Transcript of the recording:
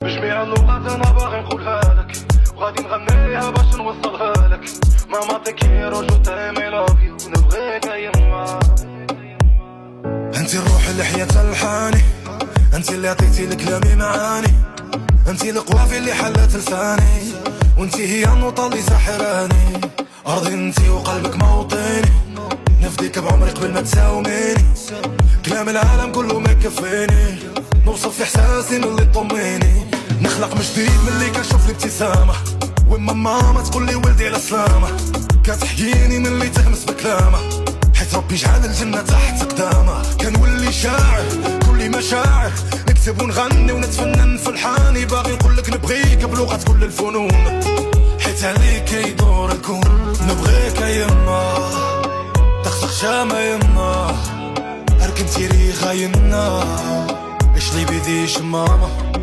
بجميع اللغات انا باغي نقولها لك، وغادي نغنيها باش نوصلها لك. ماما تكيرو جو تايمي لافيو، نبغيك يما. انتي الروح اللي حيات الحاني، انتي اللي عطيتي لكلامي معاني، انتي القوافي اللي حلت لساني، وانتي هي النوطة اللي ساحراني. ارضي انتي وقلبك موطني، نفديك بعمري قبل ما تساوميني. كلام العالم كله ما يكفيني، نوصف في احساسي من اللي طميني. نخلق من جديد من اللي كنشوف الابتسامة، وما ماما تقول لي ولدي على سلامة. كتحييني من اللي تهمس بكلامه، حيت ربي جعل الجنة تحت قدامه. كنولي شاعر كل مشاعر، نكتب ونغني ونتفنن في الحاني. باغي نقولك نبغيك بلغة كل الفنون، حيت عليك يدور الكون. نبغيك يما تخسخ شامة يما، اركن تيريخا يما، اش لي بيديش ماما.